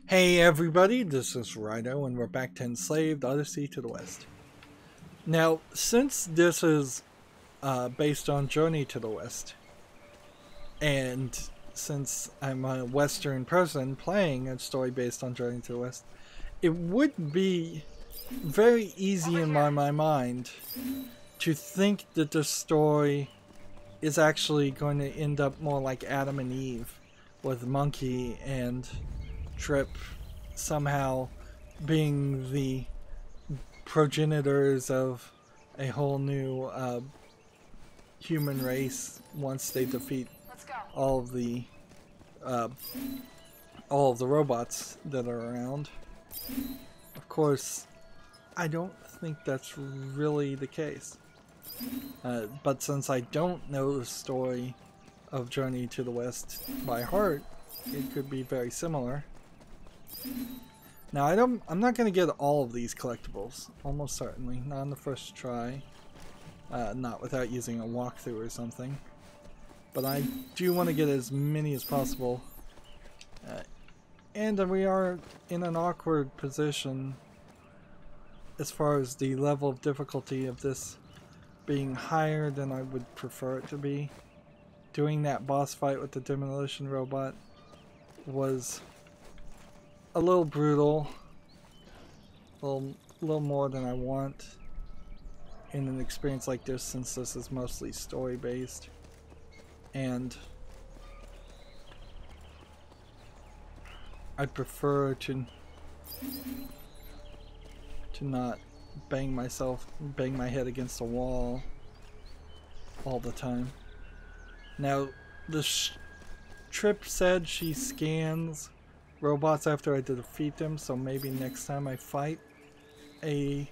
Hey everybody, this is Rydo and we're back to Enslaved, Odyssey to the West. Now, since this is based on Journey to the West, and since I'm a Western person playing a story based on Journey to the West, it would be very easy in my mind to think that the story is actually going to end up more like Adam and Eve, with Monkey and Trip somehow being the progenitors of a whole new human race once they defeat all of the robots that are around. Of course, I don't think that's really the case. But since I don't know the story of Journey to the West by heart, it could be very similar. Now I'm not going to get all of these collectibles, almost certainly, not on the first try, not without using a walkthrough or something, but I do want to get as many as possible, and we are in an awkward position as far as the level of difficulty of this being higher than I would prefer it to be. Doing that boss fight with the demolition robot was a little brutal, a little more than I want in an experience like this, since this is mostly story based, and I prefer to not bang my head against a wall all the time. Now, the Trip said she scans robots after I defeat them, so maybe next time I fight a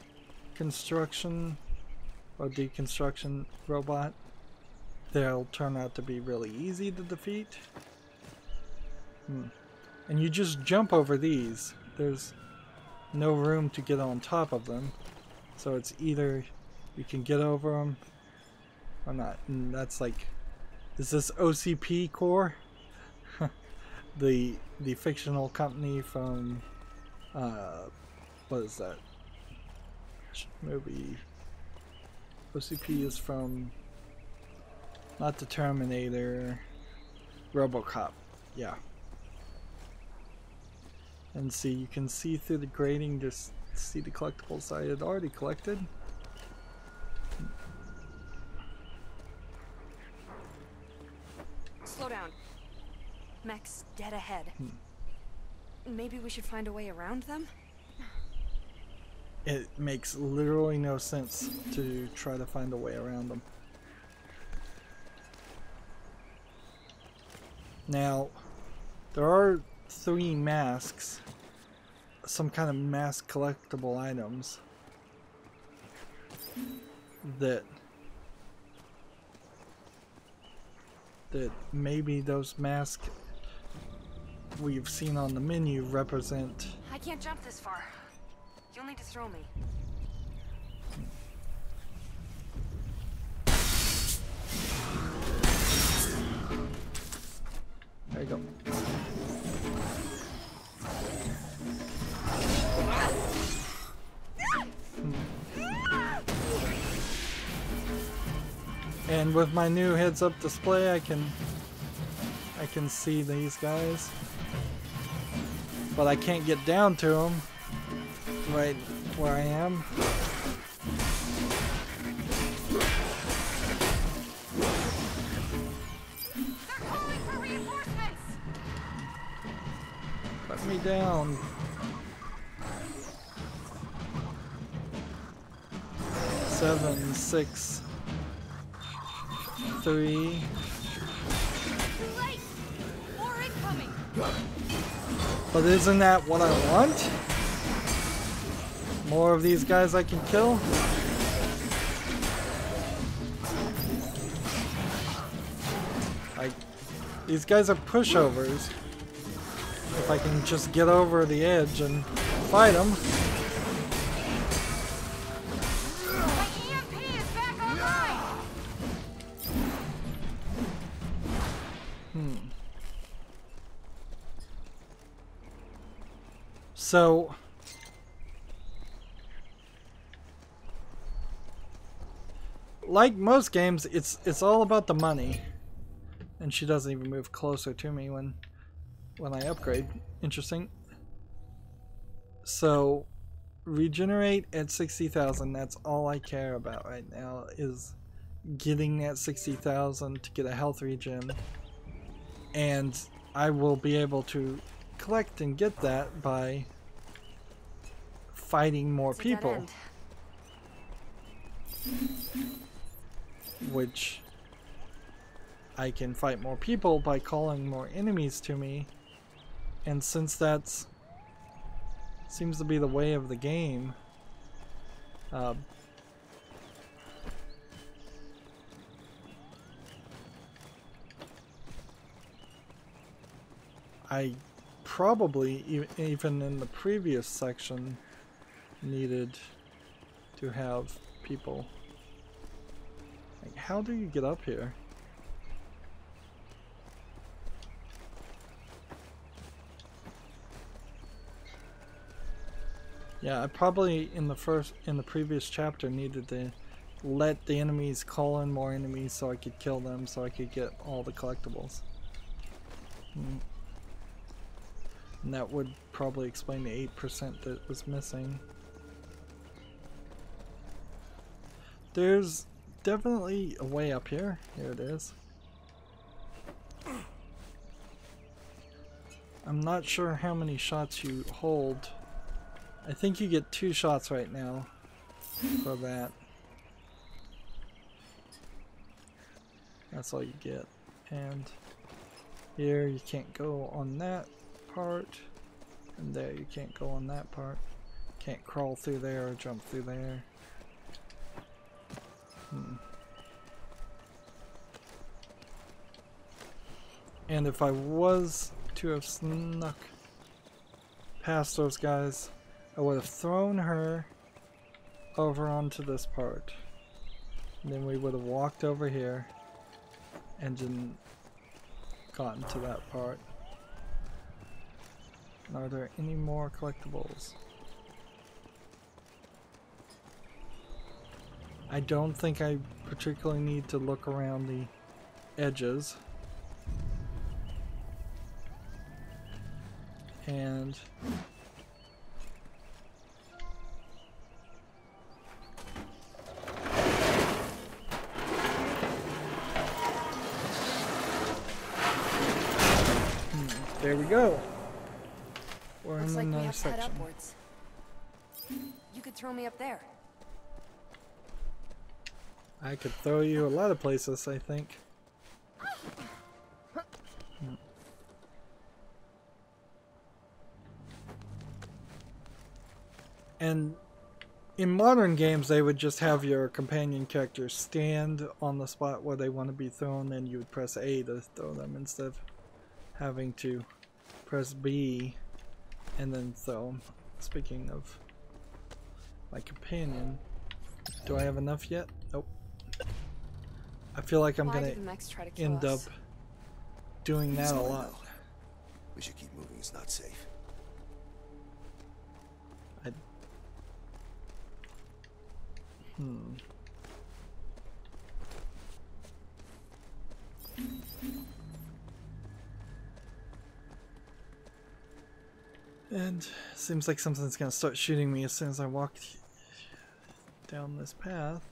construction or deconstruction robot, they'll turn out to be really easy to defeat. And you just jump over these. There's no room to get on top of them, so it's either you can get over them or not. And that's like, is this OCP Core? the fictional company from what is that movie? OCP is from, not the Terminator, RoboCop. Yeah. And see, you can see through the grating, just see the collectibles I had already collected. Slow down. Mech's dead ahead. Maybe we should find a way around them? It makes literally no sense to try to find a way around them. Now, there are 3 masks, some kind of mask collectible items that maybe those masks we've seen on the menu represent. I can't jump this far. You'll need to throw me. There you go. And with my new heads-up display, I can see these guys, but I can't get down to them right where I am. They're calling for reinforcements. Let me down. Seven, 6, 3. Too late. More incoming. But isn't that what I want? More of these guys I can kill? These guys are pushovers. If I can just get over the edge and fight them. My EMP is back online. So like most games, it's all about the money. And she doesn't even move closer to me when I upgrade. Interesting. So regenerate at 60,000. That's all I care about right now, is getting that 60,000 to get a health regen. And I will be able to collect and get that by fighting more people. Which I can fight more people by calling more enemies to me. And since that's seems to be the way of the game, I probably, even in the previous section, needed to have people. Like, how do you get up here? Yeah, I probably in the previous chapter needed to let the enemies call in more enemies so I could kill them, so I could get all the collectibles. And that would probably explain the 8% that was missing. There's definitely a way up here. Here it is. I'm not sure how many shots you hold. I think you get 2 shots right now for that. That's all you get. And here you can't go on that part. And there you can't go on that part. Can't crawl through there or jump through there. And if I was to have snuck past those guys, I would have thrown her over onto this part. And then we would have walked over here and then gotten to that part. And are there any more collectibles? I don't think I particularly need to look around the edges. And there we go. We're in another section. Head upwards. You could throw me up there. I could throw you a lot of places, I think. And in modern games, they would just have your companion character stand on the spot where they want to be thrown, and you would press A to throw them instead of having to press B and then throw them. Speaking of my companion, do I have enough yet? Nope. I feel like I'm gonna end up doing that a lot. We should keep moving. It's not safe. And seems like something's gonna start shooting me as soon as I walk down this path.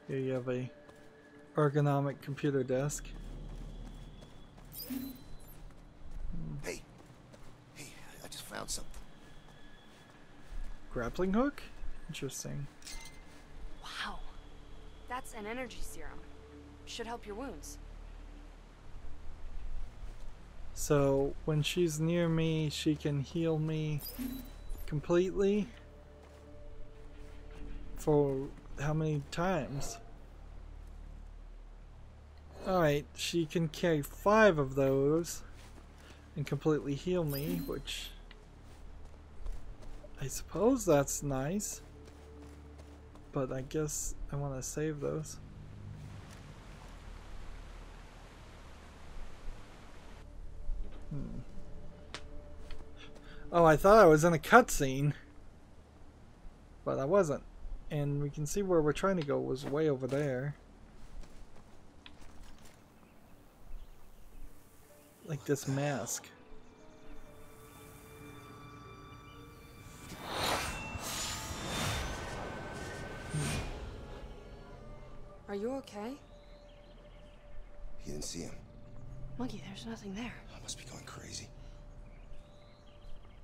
Here you have a ergonomic computer desk. Hey, I just found something. Grappling hook? Interesting. Wow. That's an energy serum. Should help your wounds. So when she's near me, she can heal me completely? For how many times? Alright, she can carry 5 of those and completely heal me, which I suppose that's nice, but I guess I want to save those. Oh, I thought I was in a cutscene, but I wasn't. And we can see where we're trying to go was way over there. Like this mask. Are you okay? You didn't see him. Monkey, there's nothing there. I must be going crazy.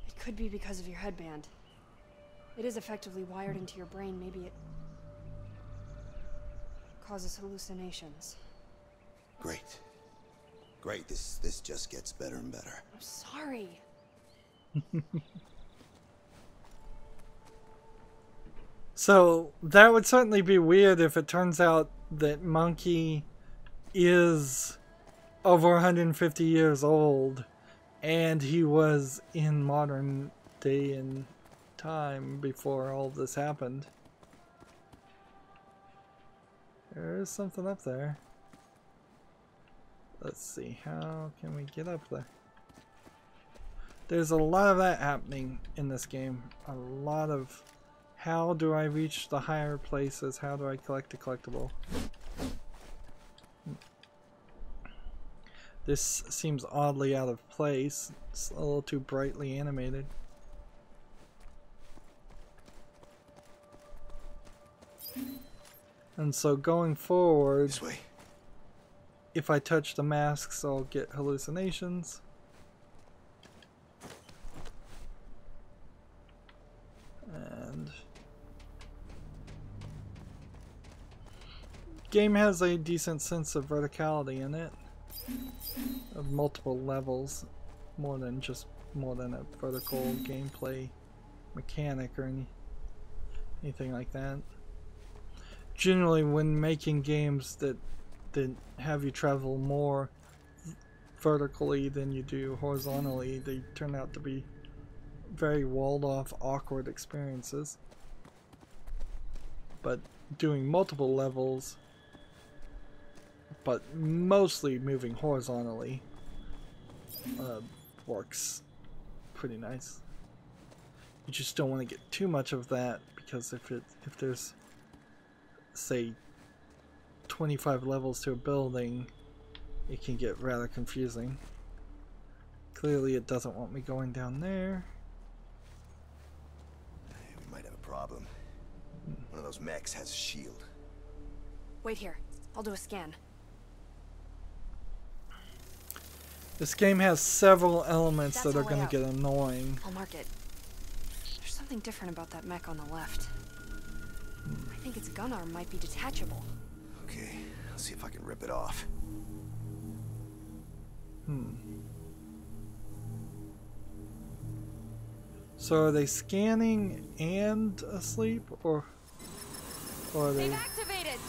It could be because of your headband. It is effectively wired into your brain. Maybe it causes hallucinations. Great. Great. This just gets better and better. I'm sorry. So that would certainly be weird if it turns out that Monkey is over 150 years old and he was in modern day and time before all this happened. There is something up there. Let's see, how can we get up there? There's a lot of that happening in this game. A lot of how do I reach the higher places? How do I collect a collectible? This seems oddly out of place. It's a little too brightly animated. And so going forward, This way. if I touch the masks, I'll get hallucinations. And game has a decent sense of verticality in it, of multiple levels, more than a vertical gameplay mechanic or anything like that. Generally, when making games that have you travel more vertically than you do horizontally, they turn out to be very walled off, awkward experiences. But doing multiple levels, but mostly moving horizontally, works pretty nice. You just don't want to get too much of that, because if there's, say, 25 levels to a building, it can get rather confusing. Clearly it doesn't want me going down there. We might have a problem. One of those mechs has a shield. Wait here. I'll do a scan. This game has several elements That's that are a going way to get annoying. I'll mark it. There's something different about that mech on the left. I think its gun arm might be detachable. Okay, I'll see if I can rip it off. So are they scanning and asleep, or are they? They've activated.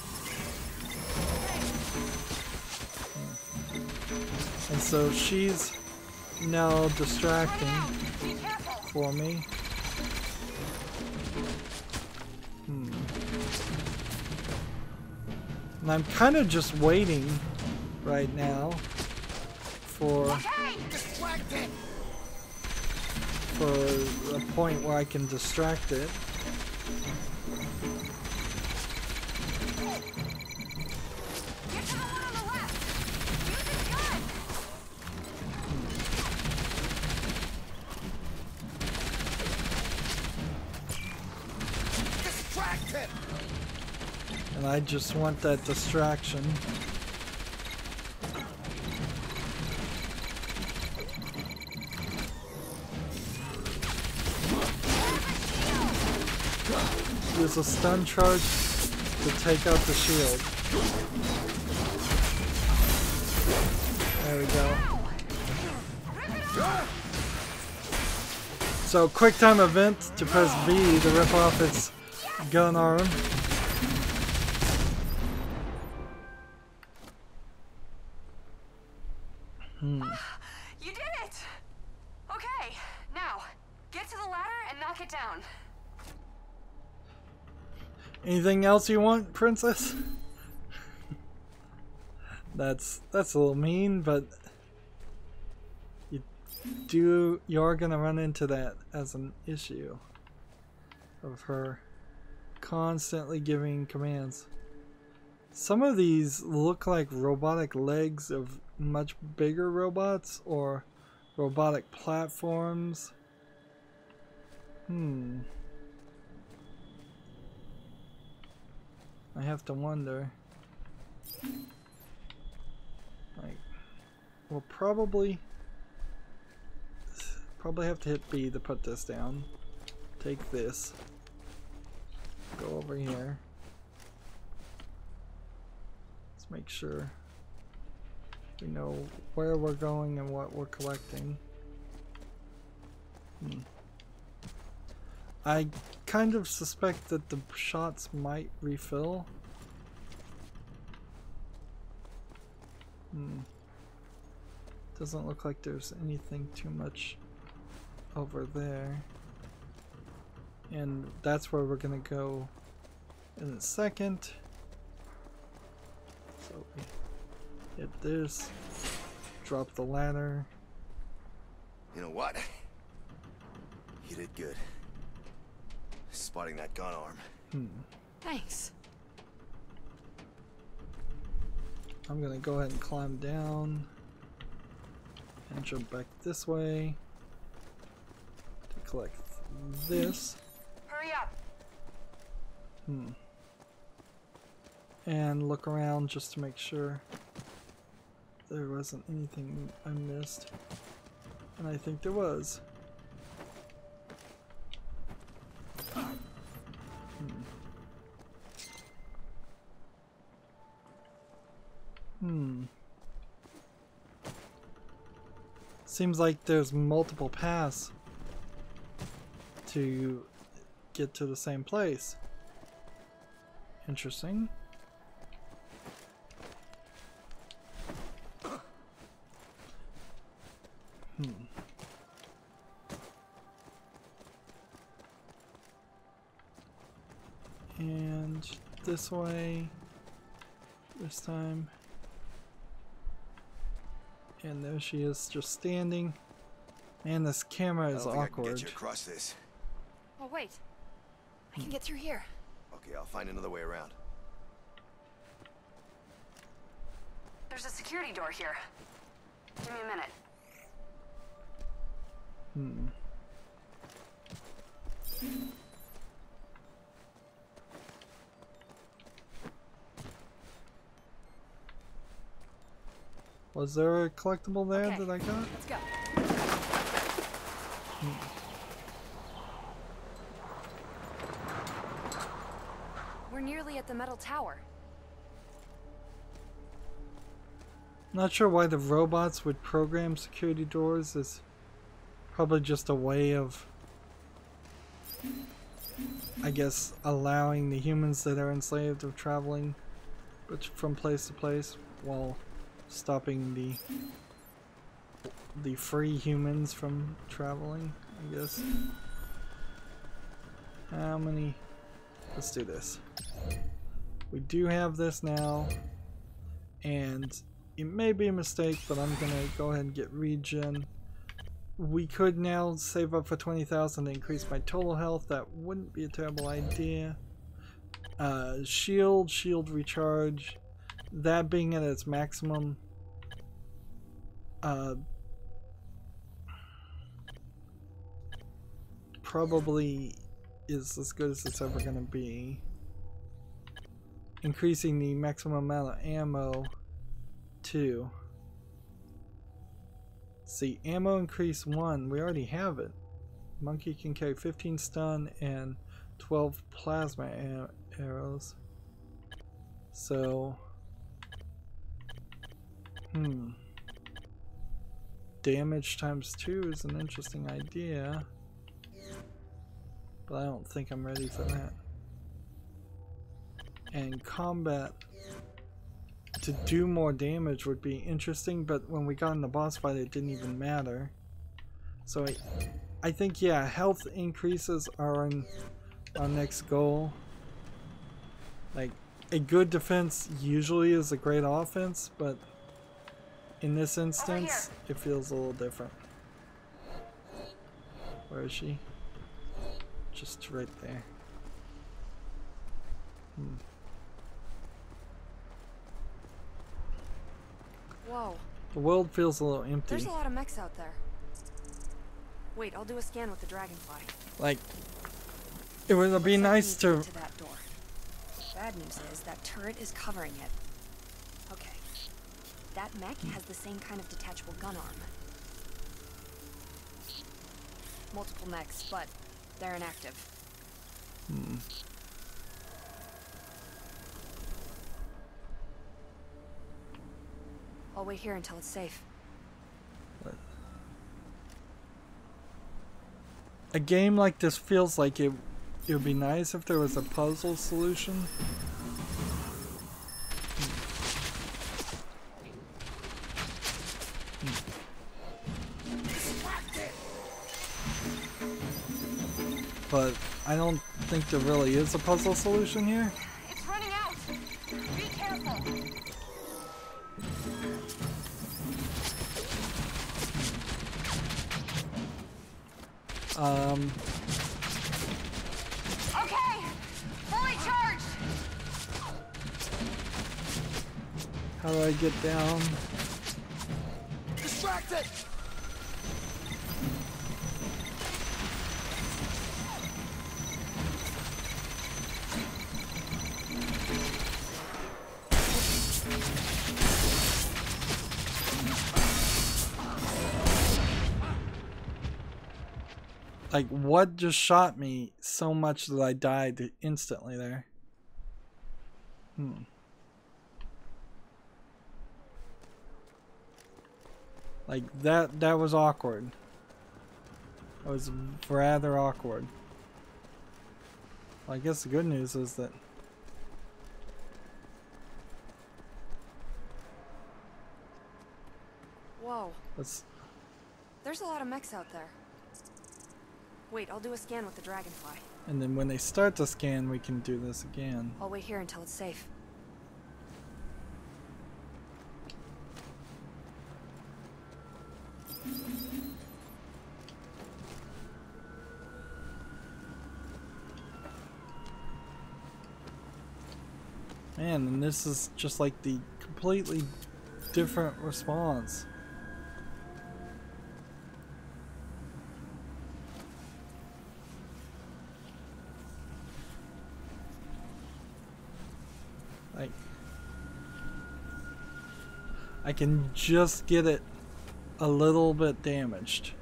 And so she's now distracting for me. And I'm kind of just waiting right now for a point where I can distract it. And I just want that distraction. Use a stun charge to take out the shield. There we go. So quick time event to press B to rip off its gun arm. You did it! Okay, now, get to the ladder and knock it down. Anything else you want, princess? That's a little mean, but you're gonna run into that as an issue of her constantly giving commands. Some of these look like robotic legs of much bigger robots or robotic platforms. I have to wonder. Like, we'll probably have to hit B to put this down. Take this. Go over here. Let's make sure we know where we're going and what we're collecting. I kind of suspect that the shots might refill. Doesn't look like there's anything too much over there. And that's where we're gonna go in a second. So we hit this, drop the ladder. You know what? You did good. Spotting that gun arm. Thanks. I'm gonna go ahead and climb down and jump back this way to collect this. Hurry up. And look around just to make sure there wasn't anything I missed. And I think there was. Seems like there's multiple paths to get to the same place. Interesting. And this way this time. And there she is, just standing. Man, this camera is awkward. I can get you across this. Oh wait, I can get through here. Okay, I'll find another way around. There's a security door here. Give me a minute. Was there a collectible there Okay, that I got? let's go. We're nearly at the metal tower. Not sure why the robots would program security doors. Is probably just a way of, I guess, allowing the humans that are enslaved of traveling from place to place while stopping the free humans from traveling, I guess. How many? Let's do this. We do have this now, and it may be a mistake, but I'm gonna go ahead and get regen. We could now save up for 20,000 to increase my total health. That wouldn't be a terrible idea. Shield recharge. That being at its maximum, probably is as good as it's ever going to be. Increasing the maximum amount of ammo too. See, ammo increase 1. We already have it. Monkey can carry 15 stun and 12 plasma arrows. So, damage times 2 is an interesting idea, but I don't think I'm ready for that. And combat to do more damage would be interesting, but when we got in the boss fight it didn't even matter. So I think, yeah, health increases are our next goal. Like, a good defense usually is a great offense, but in this instance it feels a little different. Where is she? Just right there. Whoa. The world feels a little empty. There's a lot of mechs out there. Wait, I'll do a scan with the dragonfly. Like, it would be nice to... To that door. Bad news is that turret is covering it. Okay. That mech has the same kind of detachable gun arm. Multiple mechs, but they're inactive. I'll wait here until it's safe. What? A game like this feels like it would be nice if there was a puzzle solution. But I don't think there really is a puzzle solution here. It's running out! Be careful! Okay! Fully charged! How do I get down? Distracted! Like, what just shot me so much that I died instantly there? Like, that was awkward. It was rather awkward. Well, I guess the good news is that... Whoa. There's a lot of mechs out there. Wait, I'll do a scan with the dragonfly. And then when they start the scan, we can do this again. I'll wait here until it's safe. Man, and this is just like the completely different response. Like, I can just get it a little bit damaged.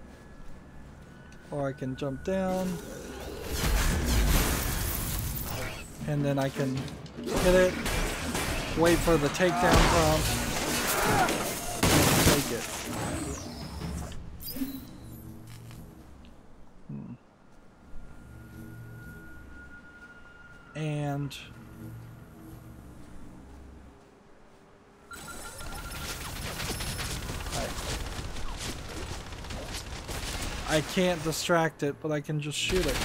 Or I can jump down. And then I can hit it, wait for the takedown prompt, and take it. And I can't distract it, but I can just shoot it.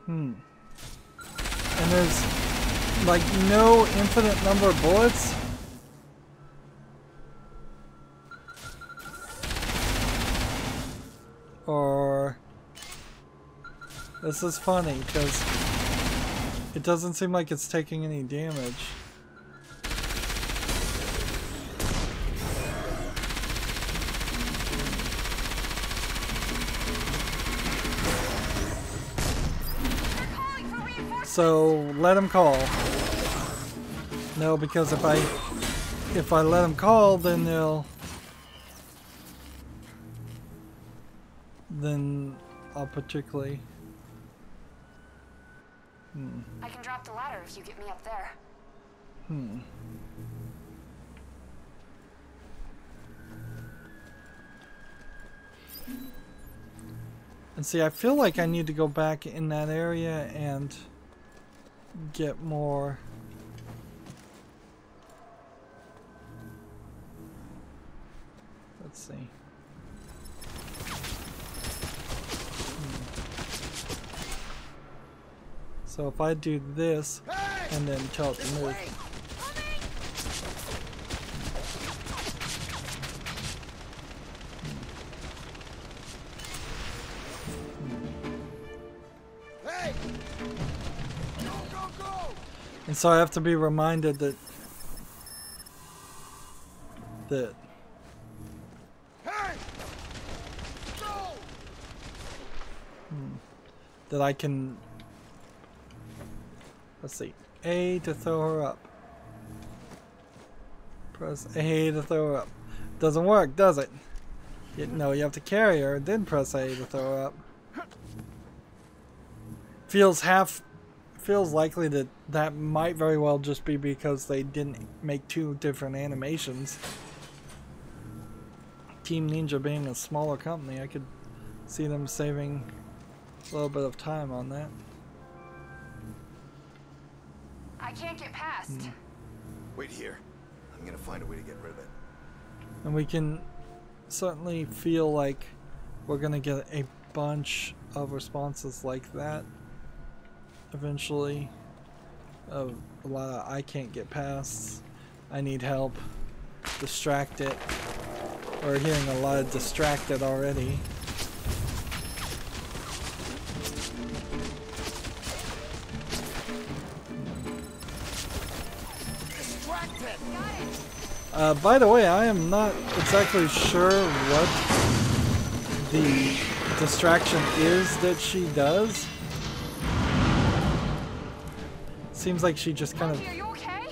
And there's like no infinite number of bullets. Or this is funny because it doesn't seem like it's taking any damage. So let him call. No, because if I let him call, then I'll particularly. I can drop the ladder if you get me up there. And see, I feel like I need to go back in that area and get more. Let's see. So if I do this. Hey! and then tell it to move. Hey! Go, go, go! And so I have to be reminded that Hey! Go! that I can, let's see, A to throw her up. Press A to throw her up. Doesn't work, does it? No, you have to carry her, then press A to throw her up. Feels likely that that might very well just be because they didn't make two different animations. Team Ninja being a smaller company, I could see them saving a little bit of time on that. I can't get past. Wait here. I'm gonna find a way to get rid of it. And we can certainly feel like we're gonna get a bunch of responses like that eventually. Of a lot of I can't get past, I need help, distracted. We're hearing a lot of distracted already. By the way, I am not exactly sure what the distraction is that she does. Seems like she just kind of... Are you okay?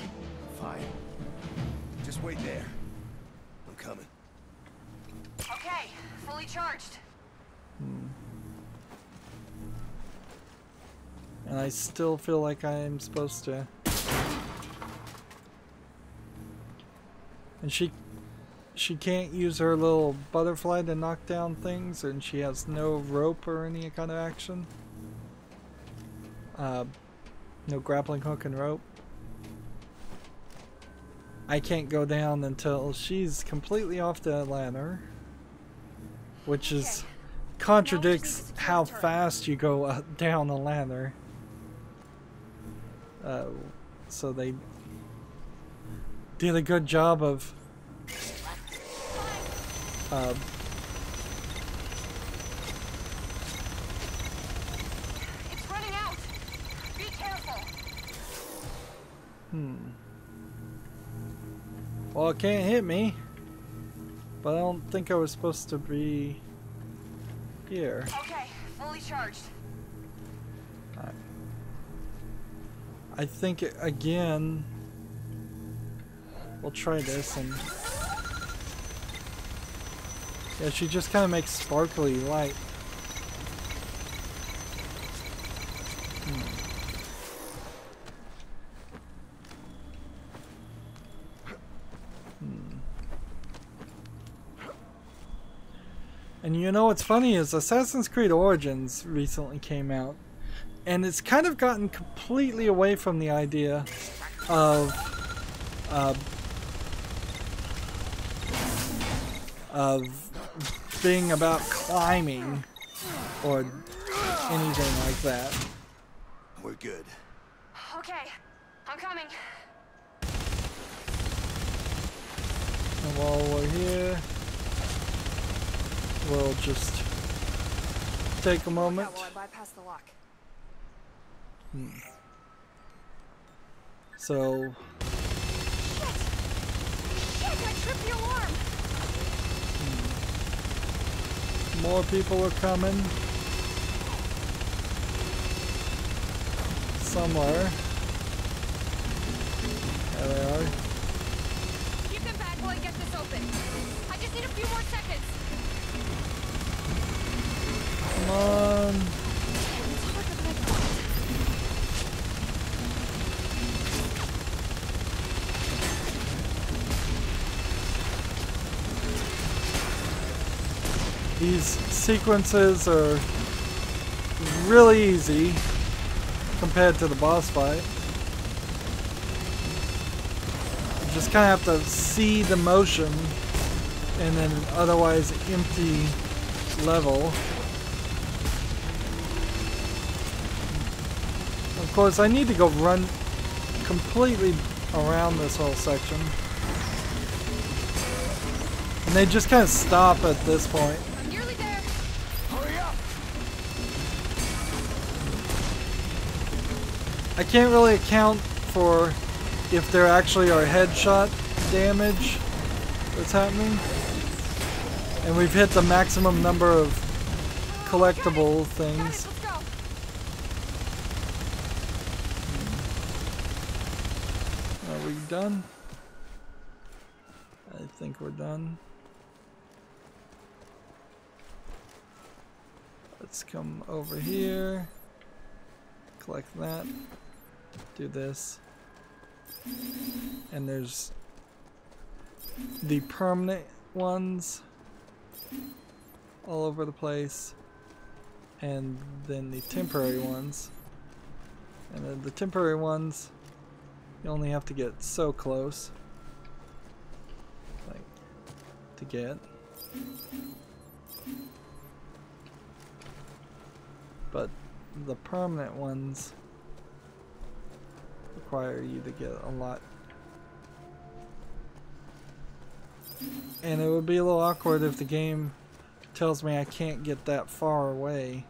Fine. Just wait there. I'm coming. Okay, fully charged. And I still feel like I am supposed to... And she can't use her little butterfly to knock down things, and she has no rope or any kind of action. No grappling hook and rope. I can't go down until she's completely off the ladder, which is contradicts how fast you go down a ladder. So they did a good job of It's running out. Be careful. Well, it can't hit me, but I don't think I was supposed to be here. Okay, fully charged. I think again we'll try this, and yeah, she just kind of makes sparkly light. And you know what's funny is Assassin's Creed Origins recently came out, and it's kind of gotten completely away from the idea of being about climbing or anything like that. We're good. Okay, I'm coming. And while we're here, we'll just take a moment. While I bypass the lock. So Shit, I tripped the alarm. more people are coming. Somewhere. There they are. Keep them back while I get this open. I just need a few more seconds. Come on. It's harder than I thought. These sequences are really easy compared to the boss fight. You just kind of have to see the motion in an otherwise empty level. Of course, I need to go run completely around this whole section. And they just kind of stop at this point. I'm nearly there. Hurry up! I can't really account for if there actually are headshot damage that's happening. And we've hit the maximum number of collectible things. Let's go. Are we done? I think we're done. Let's come over here. Collect that. Do this. And there's the permanent ones all over the place. And then the temporary ones. And then the temporary ones, you only have to get so close, like, to get. But the permanent ones require you to get a lot. And it would be a little awkward if the game tells me I can't get that far away,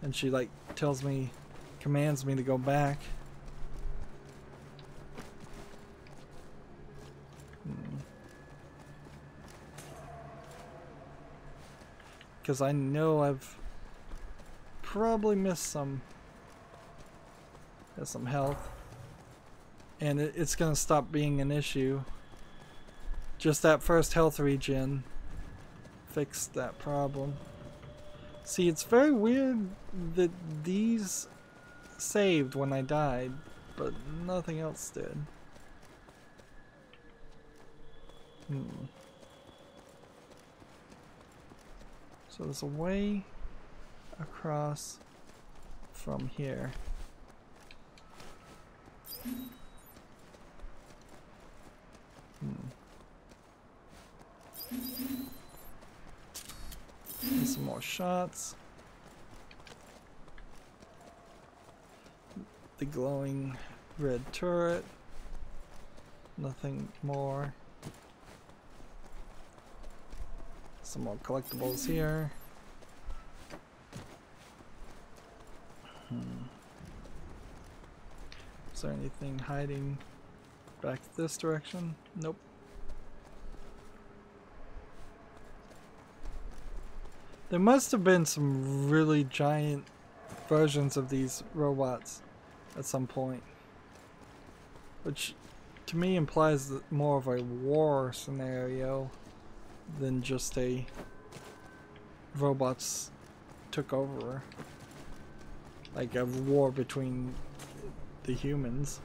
and she like tells me, commands me to go back. Because I know I've probably missed some. Has some health, and it's gonna stop being an issue. Just that first health regen fixed that problem. See, it's very weird that these saved when I died, but nothing else did. So there's a way across from here. And some more shots. The glowing red turret. Nothing more. Some more collectibles here. Is there anything hiding back this direction? Nope. There must have been some really giant versions of these robots at some point, which to me implies that more of a war scenario than just a robots took over, like a war between the humans.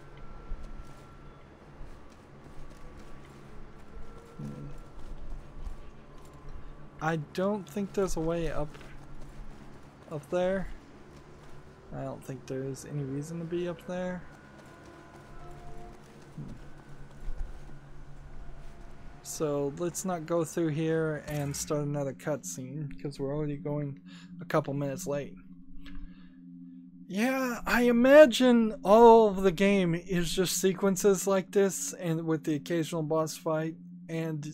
I don't think there's a way up there. I don't think there's any reason to be up there. So let's not go through here and start another cutscene, because we're already going a couple minutes late. Yeah, I imagine all of the game is just sequences like this, and with the occasional boss fight. And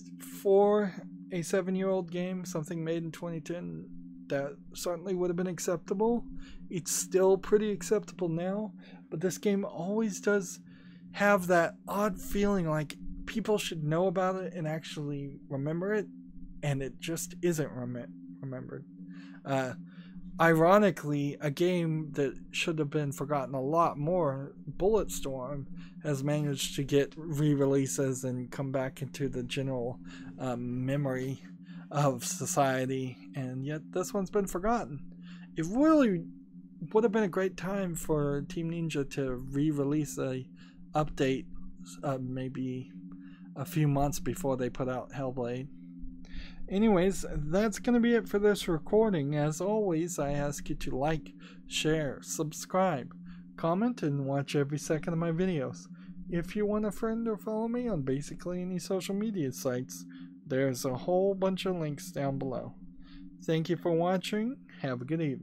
for a 7-year-old game, something made in 2010, that certainly would have been acceptable. It's still pretty acceptable now, but this game always does have that odd feeling like people should know about it and actually remember it, and it just isn't remembered. Ironically, a game that should have been forgotten a lot more, Bulletstorm, has managed to get re-releases and come back into the general memory of society, and yet this one's been forgotten. It really would have been a great time for Team Ninja to re-release a update maybe a few months before they put out Hellblade. Anyways, that's going to be it for this recording. As always, I ask you to like, share, subscribe, comment, and watch every second of my videos. If you want a friend or follow me on basically any social media sites, there's a whole bunch of links down below. Thank you for watching. Have a good evening.